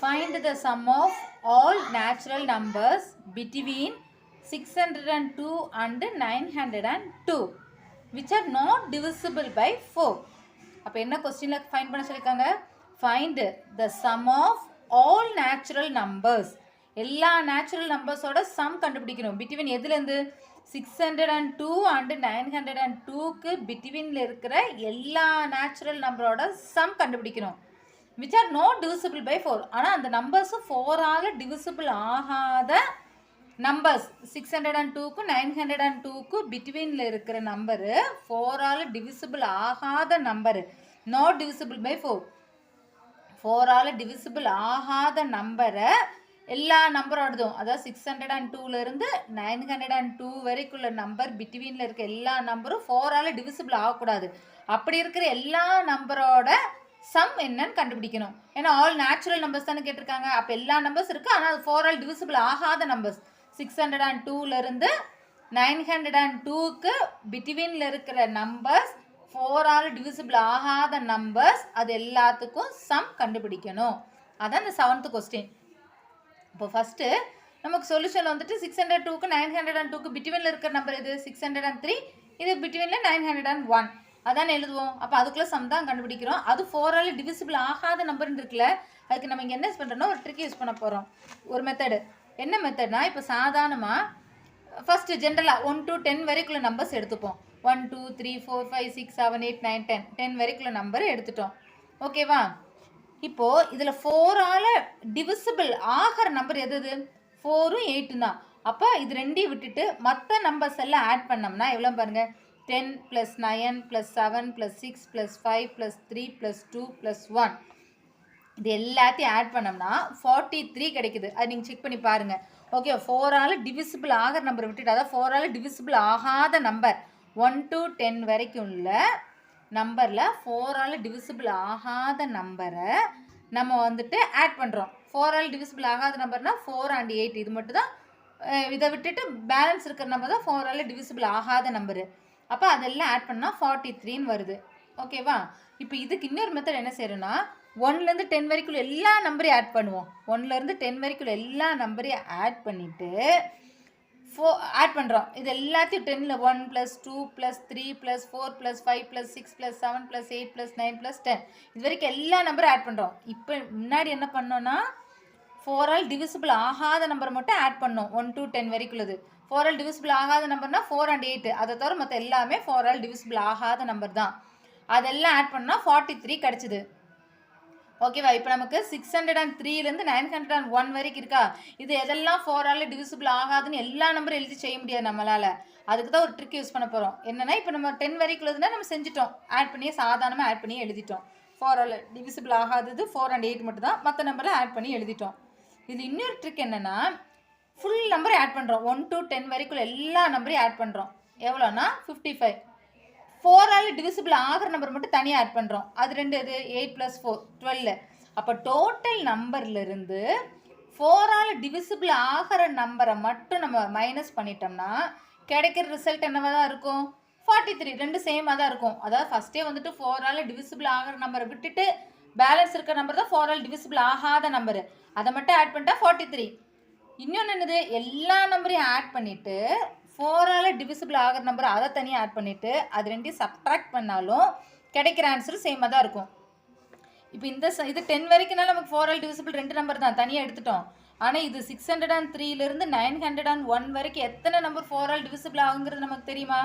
Find the sum of all natural numbers between 602 and 902 which are not divisible by 4. அப்போ என்ன கொஸ்டின்ல find பண்ண சொல்லியிருக்காங்க? Find the sum of all natural numbers. எல்லா natural நம்பர்ஸோட some கண்டுபிடிக்கணும். Between எதுலேருந்து 602 and 902க்கு பிட்வீனில் இருக்கிற எல்லா நேச்சுரல் நம்பரோட சம் கண்டுபிடிக்கணும். which are not divisible by 4. ஆனால் அந்த நம்பர்ஸ் 4ஆல் டிவிசிபிள் ஆகாத நம்பர்ஸ் 602க்கு 902க்கு பிட்வீனில் இருக்கிற நம்பரு 4ஆல் டிவிசிபிள் ஆகாத நம்பரு நாட் டிவிசிபிள் பை 4. 4ஆல் டிவிசிபிள் ஆகாத நம்பரை எல்லா நம்பரோடதும், அதாவது 602லேருந்து 902 வரைக்குள்ள நம்பர் பிட்வீனில் இருக்க எல்லா நம்பரும் 4ஆல் டிவிசிபிள் ஆகக்கூடாது. அப்படி இருக்கிற எல்லா நம்பரோட சம் என்னன்னு கண்டுபிடிக்கணும். ஏன்னா ஆல் நேச்சுரல் நம்பர்ஸ் தானே கேட்டிருக்காங்க. அப்போ எல்லா நம்பர்ஸ் இருக்குது, ஆனால் அது 4ஆல் டிவிசிபிள் ஆகாத நம்பர்ஸ் 602லேருந்து 902க்கு பிட்வீனில் இருக்கிற நம்பர்ஸ் 4ஆல் டிவிசிபிள் ஆகாத நம்பர்ஸ், அது எல்லாத்துக்கும் சம் கண்டுபிடிக்கணும். அதான் இந்த 7th கொஸ்டின். இப்போ ஃபஸ்ட்டு நமக்கு சொல்யூஷன் வந்துட்டு 602க்கு 902க்கு பிட்வீனில் இருக்கிற நம்பர் இது 603, இது பிட்வீனில் 901 அதான் எழுதுவோம். அப்போ அதுக்குள்ளே சம் தான் கண்டுபிடிக்கிறோம். அது 4ஆல் டிவிசிபிள் ஆகாத நம்பர்னு இருக்குல்ல, அதுக்கு நம்ம இங்கே என்ன யூஸ் பண்ணுறோன்னா ஒரு ட்ரிக் யூஸ் பண்ண போகிறோம். ஒரு மெத்தடு. என்ன மெத்தட்னா, இப்போ சாதாரணமாக ஃபஸ்ட்டு ஜென்ரலாக 1 to 10 வரைக்குள்ள நம்பர்ஸ் எடுத்துப்போம். 1 2 3 4 5 6 7 8 9 10 10 வரைக்குள்ள நம்பர் எடுத்துட்டோம். ஓகேவா? இப்போது இதில் 4ஆல் டிவிசிபிள் ஆகிற நம்பர் எது? 4ம் 8ம் தான். அப்போ இது ரெண்டையும் விட்டுட்டு மற்ற நம்பர்ஸ் எல்லாம் ஆட் பண்ணோம்னா எவ்வளோ பாருங்கள், 10 + 9 + 7 + 6 + 5 + 3 + 2 + 1 இது எல்லாத்தையும் ஆட் பண்ணோம்னா 43 கிடைக்குது. அது நீங்கள் செக் பண்ணி பாருங்கள். ஓகே, 4ஆல் டிவிசிபிள் ஆகிற நம்பரை விட்டுட்டு, அதாவது 4ஆல் டிவிசிபிள் ஆகாத நம்பர் 1 to 10 வரைக்கும் உள்ள நம்பரில் 4ஆல் டிவிசிபிள் ஆகாத நம்பரை நம்ம வந்துட்டு ஆட் பண்ணுறோம். 4ஆல் டிவிசிபிள் ஆகாத நம்பர்னால் 4 and 8 இது மட்டும் தான். இதை விட்டுட்டு பேலன்ஸ் இருக்கிற நம்பர் தான் 4ஆல் டிவிசிபிள் ஆகாத நம்பரு. அப்போ அதெல்லாம் ஆட் பண்ணால் 43ன்னு வருது. ஓகேவா? இப்போ இதுக்கு இன்னொரு மெத்தட் என்ன செய்யறோன்னா, 1லேருந்து 10 வரைக்குள்ள எல்லா நம்பரையும் ஆட் பண்ணுவோம். 1லேருந்து 10 வரைக்குள்ள எல்லா நம்பரையும் ஆட் பண்ணிவிட்டு ஆட் பண்ணுறோம். இது எல்லாத்தையும் 10ல் 1 + 2 + 3 + 4 + 5 + 6 + 7 + 8 + 9 + 10 இது வரைக்கும் எல்லா நம்பரும் ஆட் பண்ணுறோம். இப்போ முன்னாடி என்ன பண்ணோன்னா 4ஆல் டிவிசிபிள் ஆகாத நம்பரை மட்டும் ஆட் பண்ணோம். 1 to 10 வரைக்குள்ளது 4ஆல் டிவிசிபிள் ஆகாத நம்பர்னா 4 and 8, அதை தவிர மற்ற எல்லாமே 4ஆல் டிவிசிபிள் ஆகாத நம்பர் தான். அதெல்லாம் ஆட் பண்ணால் 43 கிடச்சிது. ஓகேவா? இப்போ நமக்கு 603லேருந்து 901 வரைக்கும் இருக்கா, இது எதெல்லாம் 4ஆல் டிவிசிபிள் ஆகாதுன்னு எல்லா நம்பரும் எழுதி செய்ய முடியாது நம்மளால். அதுக்கு தான் ஒரு ட்ரிக் யூஸ் பண்ண போகிறோம். என்னென்னா, இப்போ நம்ம 10 வரைக்குள்ளதுன்னா நம்ம செஞ்சிட்டோம், ஆட் பண்ணி சாதாரணமாக ஆட் பண்ணி எழுதிட்டோம். 4ஆல் டிவிசிபிள் ஆகாதது 4 and 8 மட்டும் தான், மற்ற நம்பரில் ஆட் பண்ணி எழுதிட்டோம். இது இன்னொரு ட்ரிக் என்னென்னா, ஃபுல் நம்பரை ஆட் பண்ணுறோம். 1 to 10 வரைக்குள்ள எல்லா நம்பரையும் ஆட் பண்ணுறோம். எவ்வளோனா 55. 4ஆல் டிவிசிபிள் ஆகிற நம்பர் மட்டும் தனியாக ஆட் பண்ணுறோம். அது ரெண்டு இது 8 + 4 12. அப்போ டோட்டல் நம்பர்லேருந்து 4ஆல் டிவிசிபிள் ஆகிற நம்பரை மட்டும் நம்ம மைனஸ் பண்ணிட்டோம்னா கிடைக்கிற ரிசல்ட் என்னவா தான் இருக்கும்? 43. ரெண்டு சேமாக தான் இருக்கும். அதாவது ஃபஸ்ட்டே வந்துட்டு 4ஆல் டிவிசிபிள் ஆகிற நம்பரை விட்டுட்டு பேலன்ஸ் இருக்கிற நம்பர் தான் 4ஆல் டிவிசிபிள் ஆகாத நம்பரு, அதை மட்டும் ஆட் பண்ணிட்டா 43. இன்னொன்று என்னது, எல்லா நம்பரையும் ஆட் பண்ணிவிட்டு 4ஆல் டிவிசிபிள் ஆகிற நம்பர் அதை தனியாக ஆட் பண்ணிவிட்டு அது ரெண்டையும் சப்ட்ராக்ட் பண்ணாலும் கிடைக்கிற ஆன்சர் சேமாக தான் இருக்கும். இப்போ இது 10 வரைக்கும்னா நமக்கு 4ஆல் டிவிசிபிள் ரெண்டு நம்பர் தான் தனியாக எடுத்துட்டோம். ஆனால் இது 603லேருந்து 901 வரைக்கும் எத்தனை நம்பர் 4ஆல் டிவிசிபிள் ஆகுங்கிறது நமக்கு தெரியுமா?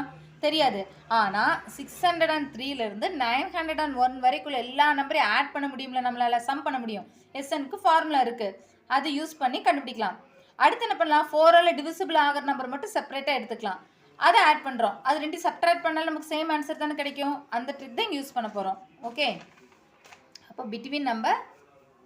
தெரியாது. ஆனால் 603லேருந்து 901 வரைக்குள்ள எல்லா நம்பரையும் ஆட் பண்ண முடியும்ல, நம்மளால் சம் பண்ண முடியும். எஸ்எனுக்கு ஃபார்முலா இருக்குது, அதை யூஸ் பண்ணி கண்டுபிடிக்கலாம். அடுத்து என்ன பண்ணலாம், 4ஆல் டிவிசிபிள் ஆகிற நம்பர் மட்டும் செப்பரேட்டாக எடுத்துக்கலாம், அதை ஆட் பண்ணுறோம். அது ரெண்டு சப்ட்ராக்ட் பண்ணாலும் நமக்கு சேம் ஆன்சர் தானே கிடைக்கும். அந்த ட்ரிக் தான் யூஸ் பண்ண போகிறோம். ஓகே, அப்போ பிட்வீன் நம்பர்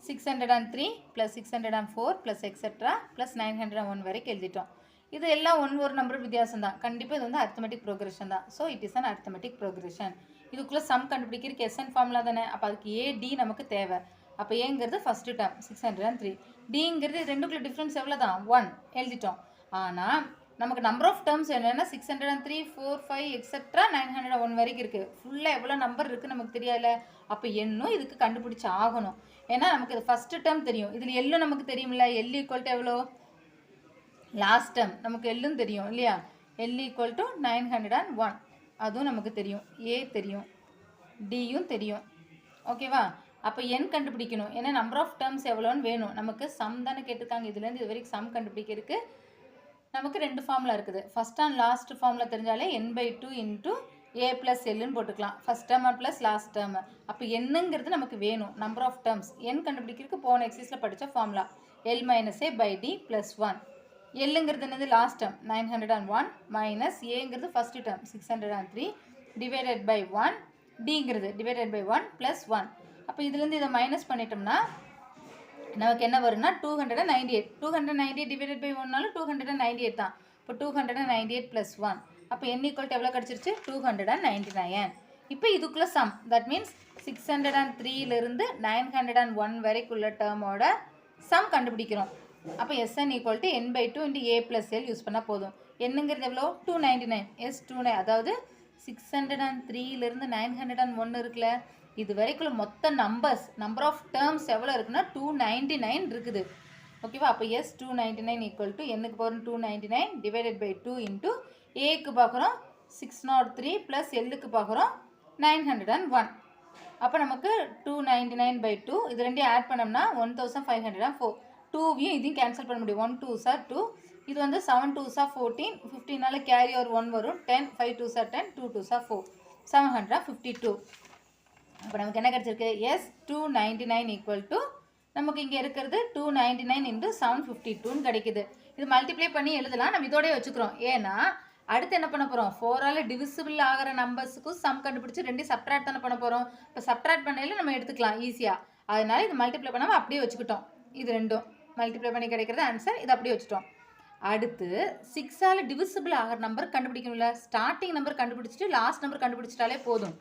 603 + 604 + எக்ஸெட்ரா + 901 வரைக்கும் எழுதிட்டோம். இது எல்லாம் ஒரு நம்பர் வித்தியாசம் தான். கண்டிப்பாக இது வந்து அரித்மெட்டிக் ப்ரோக்ரெஷன் தான். So it is an arithmetic progression. இதுக்குள்ளே சம் கண்டுபிடிக்கிறதுக்கு எஸ்என் ஃபார்முலா தானே. அப்போ அதுக்கு ஏடி நமக்கு தேவை. அப்போ ஏங்கிறது ஃபஸ்ட்டு டேர்ம் 603, டிங்கிறது ரெண்டுக்குள்ள டிஃப்ரென்ஸ் எவ்வளோ தான் 1 எழுதிட்டோம். ஆனால் நமக்கு நம்பர் ஆஃப் டேர்ம்ஸ் என்னென்னா 603 4 5 எக்ஸெட்ரா 901 வரைக்கும் இருக்குது. ஃபுல்லாக எவ்வளோ நம்பர் இருக்குது நமக்கு தெரியாதுல்ல. அப்போ எண்ணும் இதுக்கு கண்டுபிடிச்சி ஆகணும். ஏன்னா நமக்கு இது ஃபஸ்ட்டு டேர்ம் தெரியும். இதில் எல்லும் நமக்கு தெரியுமில்ல. எல் ஈக்குவல் டு எவ்வளோ லாஸ்ட் டேர்ம் நமக்கு எல்லும் தெரியும் இல்லையா. எல் ஈக்குவல் டு 901 அதுவும் நமக்கு தெரியும். ஏ தெரியும், டியும் தெரியும். ஓகேவா. அப்போ என் கண்டுபிடிக்கணும். ஏன்னா நம்பர் ஆஃப் டேர்ம்ஸ் எவ்வளோன்னு வேணும். நமக்கு சம் தானே கேட்டிருக்காங்க. இதுலேருந்து இது வரைக்கும் சம் கண்டுபிடிக்கிறதுக்கு நமக்கு 2 ஃபார்முலா இருக்குது. ஃபஸ்ட் அண்ட் லாஸ்ட் ஃபார்முலா தெரிஞ்சாலே n/2 இன்ட்டு ஏ ப்ளஸ் எல்லுன்னு போட்டுக்கலாம். First term plus last term. அப்போ என்னங்கிறது நமக்கு வேணும். நம்பர் ஆஃப் டேர்ம்ஸ் என் கண்டுபிடிக்கிறதுக்கு போன எக்ஸைஸில் படித்த formula L - A by D + 1. எல்லுங்கிறது என்னது லாஸ்ட் டேர்ம் 901 மைனஸ் ஏங்கிறது ஃபஸ்ட்டு டேர்ம் 603 டிவைடட் பை 1 டிங்கிறது டிவைடட் பை 1 + 1. அப்போ இதுலேருந்து இதை மைனஸ் பண்ணிட்டோம்னா நமக்கு என்ன வரும்னா 298. 298 டிவைடட் பை 1நாலும் 298 தான். இப்போ 298 + 1. அப்போ n ஈக்குவல் எவ்வளோ கிடச்சிருச்சு 299. இப்போ இதுக்குள்ளே சம் தட் மீன்ஸ் 603லிருந்து 901 வரைக்குள்ள டேர்மோட சம் கண்டுபிடிக்கிறோம். அப்போ Sn equal to n/2 into A plus L use பண்ணால் போதும். என்னங்கிறது எவ்வளோ 299. S29 அதாவது 603லிருந்து 901 இருக்குல்ல. இது வரைக்குள்ள மொத்த நம்பர் ஆஃப் டேர்ம்ஸ் எவ்வளோ இருக்குன்னா 299 இருக்குது. ஓகேவா. அப்போ S299 ஈக்குவல் டு என்னுக்கு போகிறோம் 299 டிவைடட் பை 2 இன்ட்டு ஏக்கு பார்க்குறோம் 603 ப்ளஸ் எல்லுக்கு பார்க்குறோம் 901. அப்போ நமக்கு 299/2 இது ரெண்டையும் ஆட் பண்ணோம்னா 1504. 2வையும் இதையும் கேன்சல் பண்ண முடியும். 1 2s are 2. இது வந்து 7 2s are 14. 15நால கேரி ஒரு 1 வரும். 10 5 2s are 10 2 2s are 4 752. அப்போ நமக்கு என்ன கிடச்சிருக்கு S299 ஈக்குவல் டு நமக்கு இங்கே இருக்கிறது 299 இன்ட்டு 752ன்னு கிடைக்குது. இது மல்டிப்ளை பண்ணி எழுதலாம். நம்ம இதோடய வச்சுக்கிறோம். ஏன்னா அடுத்து என்ன பண்ண போகிறோம் 4ஆல் டிவிசிபிள் ஆகிற நம்பர்ஸுக்கும் சம் கண்டுபிடிச்சி 2 சப்ட்ராக்ட் தானே பண்ண போகிறோம். இப்போ சப்ட்ராக்ட் பண்ணையில் நம்ம எடுத்துக்கலாம் ஈஸியாக. அதனால இது மல்டிப்ளை பண்ணாமல் அப்படியே வச்சுக்கிட்டோம். இது ரெண்டும் மல்டிப்ளை பண்ணி கிடைக்கிறது ஆன்சர். இது அப்படியே வச்சுட்டோம். அடுத்து 6ஆல் டிவிசிபிள் ஆகிற நம்பர் கண்டுபிடிக்கணும்ல. ஸ்டார்டிங் நம்பர் கண்டுபிடிச்சிட்டு லாஸ்ட் நம்பர் கண்டுபிடிச்சிட்டாலே போதும்.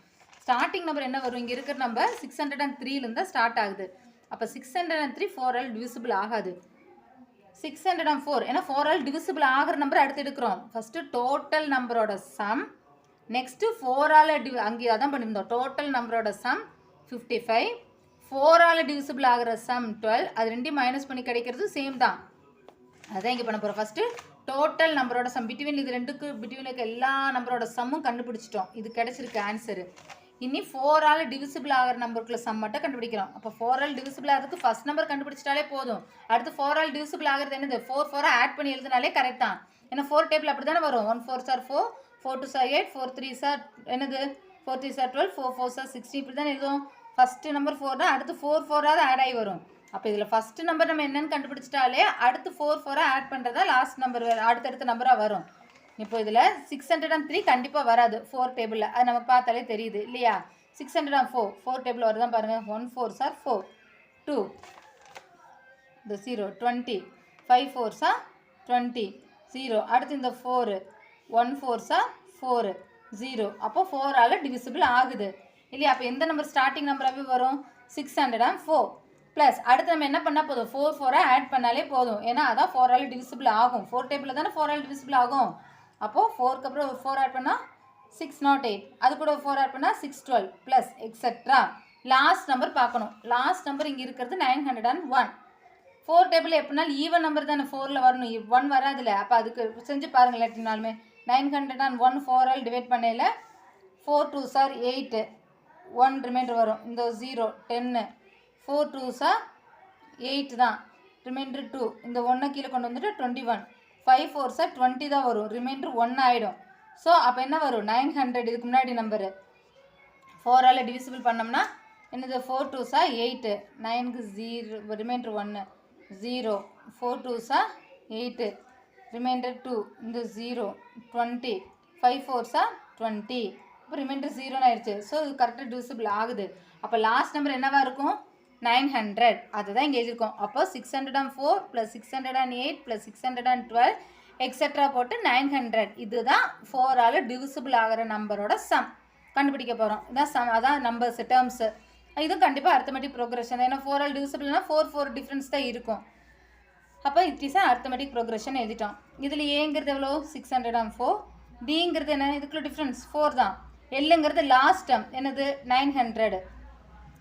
ஸ்டார்டிங் நம்பர் என்ன வரும் இங்கே இருக்கிற நம்பர் 603லேருந்து தான் ஸ்டார்ட் ஆகுது. அப்போ 603 4ஆல் டிவிசிபிள் ஆகாது. 604 ஏன்னா 4ஆல் டிவிசிபிள் ஆகிற நம்பர் அடுத்து எடுக்கிறோம். ஃபஸ்ட்டு டோட்டல் நம்பரோட சம் நெக்ஸ்ட்டு 4ஆல் அங்கே அதான் பண்ணியிருந்தோம். டோட்டல் நம்பரோட சம் 55 4ஆல் டிவிசிபிள் ஆகிற சம் 12. அது ரெண்டையும் மைனஸ் பண்ணி கிடைக்கிறது சேம் தான். அதான் இங்கே பண்ண போகிறோம். ஃபஸ்ட்டு டோட்டல் நம்பரோட சம் பிட்வீன் இது ரெண்டுக்கு பிட்வீன் இருக்க எல்லா நம்பரோட சம்மும் கண்டுபிடிச்சிட்டோம். இது கிடச்சிருக்கு ஆன்சரு. இனி 4ஆல் டிவிசிபிள் ஆகிற நம்பருக்குள்ள சம் மட்டும் கண்டுபிடிக்கிறோம். அப்போ 4ஆல் டிவிசிபிள் ஆகிறதுக்கு ஃபஸ்ட் நம்பர் கண்டுபிடிச்சிட்டாலே போதும். அடுத்து 4ஆல் டிவிசிபிள் ஆகிறது என்னது 4 4 ஆட் பண்ணி எழுதினாலே கரெக்ட் தான். ஏன்னா 4 டேபிள் அப்படி தானே வரும். 1 4s are 4 4 2s are 8 4 3s are என்னது 4 3s are 12 4 4s are 16 இப்படி தானே எழுதும். ஃபஸ்ட்டு நம்பர் 4 அடுத்து 4 4ஆவது ஆட் ஆகி வரும். அப்போ இதில் ஃபஸ்ட்டு நம்பர் நம்ம என்னென்னு கண்டுபிடிச்சிட்டாலே அடுத்து 4 4 ஆட் பண்ணுறதா லாஸ்ட் நம்பர் அடுத்தடுத்த நம்பராக வரும். இப்போ இதில் 603 கண்டிப்பாக வராது 4 டேபிளில். அது நமக்கு பார்த்தாலே தெரியுது இல்லையா. 604 4 டேபிள் வருதான் பாருங்கள். 1 4s are 4 2 இந்த 0 20 5 4s are 20 0 அடுத்து இந்த 4 1 4s are 4 0. அப்போ 4ஆல் டிவிசிபிள் ஆகுது இல்லையா. அப்போ எந்த நம்பர் ஸ்டார்டிங் நம்பராகவே வரும் 604 ப்ளஸ் அடுத்து நம்ம என்ன பண்ணால் போதும் 4 4 ஆட் பண்ணாலே போதும். ஏன்னா அதான் 4ஆல் டிவிசிபிள் ஆகும். 4 டேபிளில் தானே 4ஆல் டிவிசிபிள் ஆகும். அப்போது 4க்கு அப்புறம் 4 ஆட் பண்ணால் 608 அது கூட 4 ஆட் பண்ணால் 612 ப்ளஸ் எக்ஸெட்ரா. லாஸ்ட் நம்பர் பார்க்கணும். லாஸ்ட் நம்பர் இங்கே இருக்கிறது 901. 4 டேபிள் எப்படினாலும் ஈவன் நம்பர் தானே 4ல் வரணும். 1 வராதுல்ல. அப்போ அதுக்கு செஞ்சு பாருங்கள். இல்லாட்டினாலுமே 901 4ஆல் டிவைட் பண்ணையில் 4 2s are 8 1 ரிமைண்டர் வரும். இந்த 0 10 4 2s are 8 தான் ரிமைண்டர் 2 இந்த 1 கீழே கொண்டு வந்துட்டு 21 5 4s are 20 தான் வரும். ரிமைண்டர் 1 ஆகிடும். ஸோ அப்போ என்ன வரும் 900 இதுக்கு முன்னாடி நம்பரு 4ஆல் டிவிசிபிள் பண்ணோம்னா என்னது 4 2s are 8 9க்கு 0 ரிமைண்டர் 1 0 4 2s are 8 ரிமைண்டர் 2 இந்த 0 20 5 4s are 20 இப்போ ரிமைண்டர் 0ன்னு ஆயிடுச்சு. ஸோ இது கரெக்டாக டிவிசிபிள் ஆகுது. அப்போ லாஸ்ட் நம்பர் என்னவாக இருக்கும் 900 அதுதான் இங்கே எழுதியிருக்கோம். அப்போ 604 + 608 + 612 எக்ஸெட்ரா போட்டு 900 இதுதான் 4ஆல் டிவிசிபிள் ஆகிற நம்பரோட சம் கண்டுபிடிக்க போகிறோம். இதான் சம் அதான் நம்பர்ஸ் டேர்ம்ஸு. இதுவும் கண்டிப்பாக அரித்மெட்டிக் ப்ரோக்ரஷன். ஏன்னா 4ஆல் டிவிசிபிள்னா 4 4 டிஃப்ரென்ஸ் தான் இருக்கும். அப்போ இட் இஸ் அரித்மெட்டிக் ப்ரோக்ரஷன் எழுதிட்டோம். இதில் ஏங்கிறது எவ்வளோ 604, டிங்கிறது என்ன இதுக்குள்ள டிஃப்ரென்ஸ் 4 தான், எல்லுங்கிறது லாஸ்ட் டேர்ம் என்னது 900.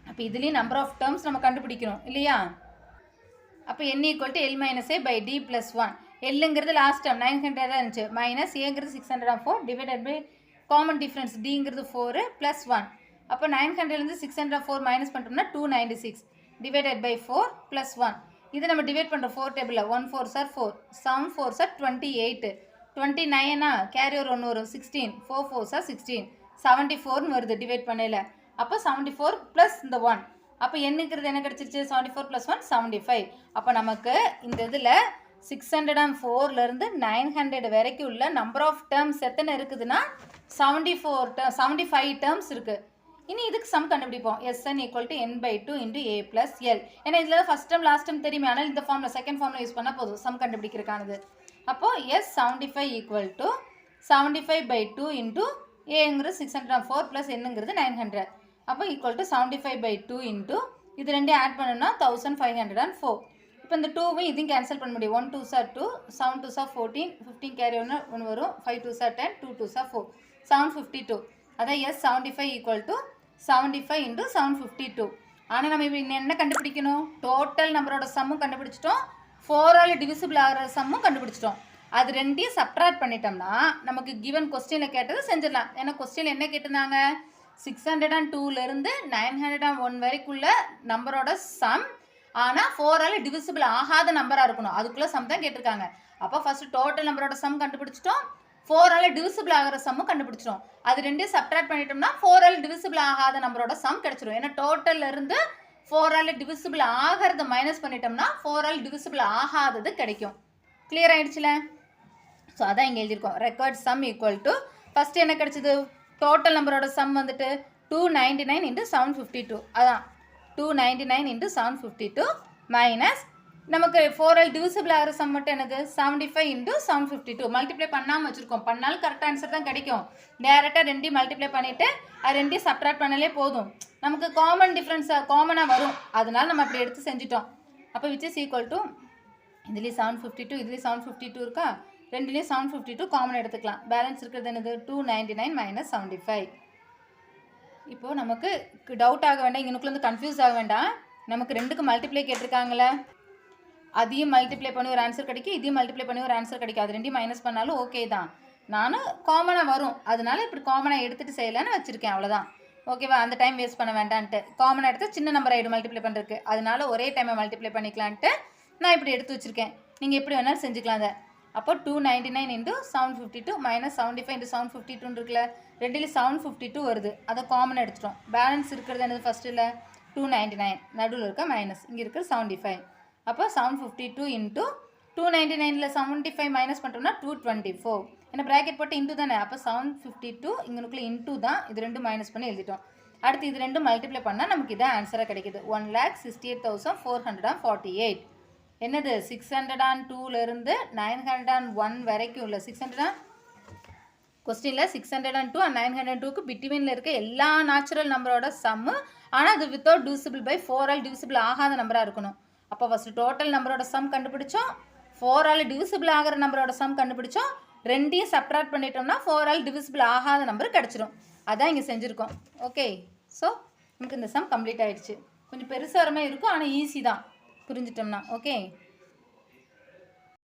அப்போ இதுலேயும் நம்பர் ஆஃப் டேர்ம்ஸ் நம்ம கண்டுபிடிக்கணும் இல்லையா. அப்போ n equal to L minus A by D plus 1. எல்லுங்கிறது லாஸ்ட் டேர்ம் 900 தான் இருந்துச்சு, மைனஸ் ஏங்கிறது 604 டிவைடட் பை காமன் டிஃப்ரென்ஸ் டிங்கிறது 4 ப்ளஸ் 1. அப்போ 900லேருந்து 604 மைனஸ் பண்ணிட்டோம்னா 296 டிவைடட் பை 4 ப்ளஸ் 1. இது நம்ம டிவைட் பண்ணுறோம் 4 டேபிளில் 1 4s are 4, 7 4s are 28, 29 carry ஒரு 1 வரும் 16, 4 4s are 16, 74ன்னு வருது டிவைட் பண்ணல. அப்போ 74 ப்ளஸ் இந்த 1. அப்போ என்னங்கிறது என்ன கிடச்சிருச்சு 74 ப்ளஸ் 1 75. அப்போ நமக்கு இந்த இதில் 604லேருந்து 900 வரைக்கும் உள்ள நம்பர் ஆஃப் டேர்ம்ஸ் எத்தனை இருக்குதுன்னா 75 டேர்ம்ஸ் இருக்குது. இனி இதுக்கு சம் கண்டுபிடிப்போம். Sn equal to n by 2 into a plus l. ஏன்னா இதில் ஃபஸ்ட் டைம் லாஸ்ட் டைம் தெரியுமே, ஆனால் இந்த ஃபார்மில் செகண்ட் ஃபார்மில் யூஸ் பண்ணால் போதும் சம் கண்டுபிடிக்கிறதுக்கானது. அப்போது S75 equal to 75 by 2 into ஏங்கிறது 604 ப்ளஸ் என்னங்கிறது 900. அப்போ ஈக்குவல் டு 75 பை 2 இன்டு இது ரெண்டையும் ஆட் பண்ணணும்னா 1504. இப்போ இந்த 2வையும் இதையும் கேன்சல் பண்ண முடியும். 1 2s are 2, 7 2s are 14, 15 carry ஒன்று வரும், 5 2s are 10, 2 2s are 4, 752. அதான் S75 ஈக்குவல் டு 75 இன்டு 752. ஆனால் நம்ம இப்போ என்ன கண்டுபிடிக்கணும், டோட்டல் நம்பரோட சம்மும் கண்டுபிடிச்சிட்டோம், 4ஆல் டிவிசிபிள் ஆகிற சம்மும் கண்டுபிடிச்சிட்டோம். அது ரெண்டையும் சப்ட்ராக்ட் பண்ணிட்டோம்னா நமக்கு கிவன் கொஸ்டினில் கேட்டது செஞ்சிடலாம். ஏன்னா கொஸ்டினில் என்ன கேட்டிருந்தாங்க 602லேருந்து 901 வரைக்குள்ள நம்பரோட சம், ஆனால் 4ஆல் டிவிசிபிள் ஆகாத நம்பராக இருக்கணும், அதுக்குள்ளே சம் தான் கேட்டிருக்காங்க. அப்போ ஃபஸ்ட்டு டோட்டல் நம்பரோட சம் கண்டுபிடிச்சிட்டோம், 4ஆல் டிவிசிபிள் ஆகிற சம்மும் கண்டுபிடிச்சிடும். அது ரெண்டையும் சப்ட்ராக்ட் பண்ணிட்டோம்னா 4ஆல் டிவிசிபிள் ஆகாத நம்பரோட சம் கிடச்சிடும். ஏன்னா டோட்டல்ல இருந்து 4ஆல் டிவிசிபிள் ஆகிறத மைனஸ் பண்ணிட்டோம்னா 4ஆல் டிவிசிபிள் ஆகாதது கிடைக்கும். கிளியர் ஆயிடுச்சுல. ஸோ அதான் இங்கே எழுதியிருக்கோம். Record some equal to first என்ன கிடச்சிது, டோட்டல் நம்பரோட சம் வந்துட்டு 299 இன்ட்டு 752. அதான் 299 இன்ட்டு 752 மைனஸ் நமக்கு 4ஆல் டிவிசிபிள் ஆகிற சம் மட்டும் என்னது 75 இன்ட்டு 752. மல்டிப்ளை பண்ணாமல் வச்சுருக்கோம், பண்ணாலும் கரெக்ட் ஆன்சர் தான் கிடைக்கும். டேரெக்டாக ரெண்டையும் மல்டிப்ளை பண்ணிவிட்டு அது ரெண்டையும் சப்ட்ராக்ட் பண்ணாலே போதும், நமக்கு காமன் டிஃப்ரென்ஸாக காமனாக வரும். அதனால நம்ம அப்படி எடுத்து செஞ்சுட்டோம். அப்போ விச் இஸ் ஈக்குவல் டு இதுலேயும் 752 இதுலேயும் 752 இருக்கா, ரெண்டுலேயும் 752 காமன் எடுத்துக்கலாம். பேலன்ஸ் இருக்கிறது என்னது 299 மைனஸ் 75. இப்போது நமக்கு டவுட் ஆக வேண்டாம், இங்கனுக்குள்ள வந்து கன்ஃபியூஸ் ஆக வேண்டாம். நமக்கு ரெண்டுக்கு மல்டிப்ளை கேட்டிருக்காங்களே, அதையும் மல்டிப்ளை பண்ணி ஒரு ஆன்சர் கிடைக்கும், இதையும் மல்டிப்ளை பண்ணி ஒரு ஆன்சர் கிடைக்கும். அது ரெண்டையும் மைனஸ் பண்ணாலும் ஓகே தான். நானும் காமனாக வரும், அதனால இப்படி காமனாக எடுத்துகிட்டு செய்யலான்னு வச்சுருக்கேன், அவ்வளோதான். ஓகேவா, அந்த டைம் வேஸ்ட் பண்ண வேண்டான்ட்டு காமனாக எடுத்து சின்ன நம்பர் ஆகிடும் மல்டிப்ளை பண்ணுறதுக்கு, அதனால ஒரே டைமை மல்டிப்ளை பண்ணிக்கலான்ட்டு நான் இப்படி எடுத்து வச்சுருக்கேன். நீங்கள் எப்படி வேணாலும் செஞ்சுக்கலாம் அதை. அப்போ 299 இன்ட்டு 752 மைனஸ் 75 இன்ட்டு 752 இருக்குல்ல, ரெண்டுலேயும் 752 வருது, அதை காமனாக எடுத்துட்டோம். பேலன்ஸ் இருக்கிறது என்னது ஃபஸ்ட்டில் 299, நடுவில் இருக்க மைனஸ், இங்கே இருக்கிற 75. அப்போ 752 இன்ட்டு 299ல் 75 மைனஸ் பண்ணிட்டோம்னா 224. ஏன்னா ப்ராக்கெட் போட்டு இன்ட்டு தானே, அப்போ 752 இங்கனுக்குள்ளே இன்ட்டு தான், இது ரெண்டும் மைனஸ் பண்ணி எழுதிட்டோம். அடுத்து இது ரெண்டும் மல்டிப்ளை பண்ணால் நமக்கு இதான் ஆன்சராக கிடைக்குது. 1,68,448. என்னது 602லேருந்து 901 வரைக்கும் உள்ள 600 கொஸ்டினில் 602 அண்ட் 902க்கு பிட்வீனில் இருக்க எல்லா நேச்சுரல் நம்பரோட சம்மு, ஆனால் அது வித்தவுட் டிவிசிபிள் பை 4ஆல் டிவிசிபிள் ஆகாத நம்பராக இருக்கணும். அப்போ ஃபஸ்ட்டு டோட்டல் நம்பரோட சம் கண்டுபிடிச்சோம், 4ஆல் டிவிசிபிள் ஆகிற நம்பரோட சம் கண்டுபிடிச்சோம், ரெண்டையும் சப்ட்ராக்ட் பண்ணிட்டோம்னா 4ஆல் டிவிசிபிள் ஆகாத நம்பர் கிடச்சிரும். அதான் இங்கே செஞ்சுருக்கோம். ஓகே, ஸோ நமக்கு இந்த சம் கம்ப்ளீட் ஆகிடுச்சு. கொஞ்சம் பெருசாக மாதிரி இருக்கும், ஆனால் ஈஸி தான் புரிஞ்சிட்டோம்னா. ஓகே.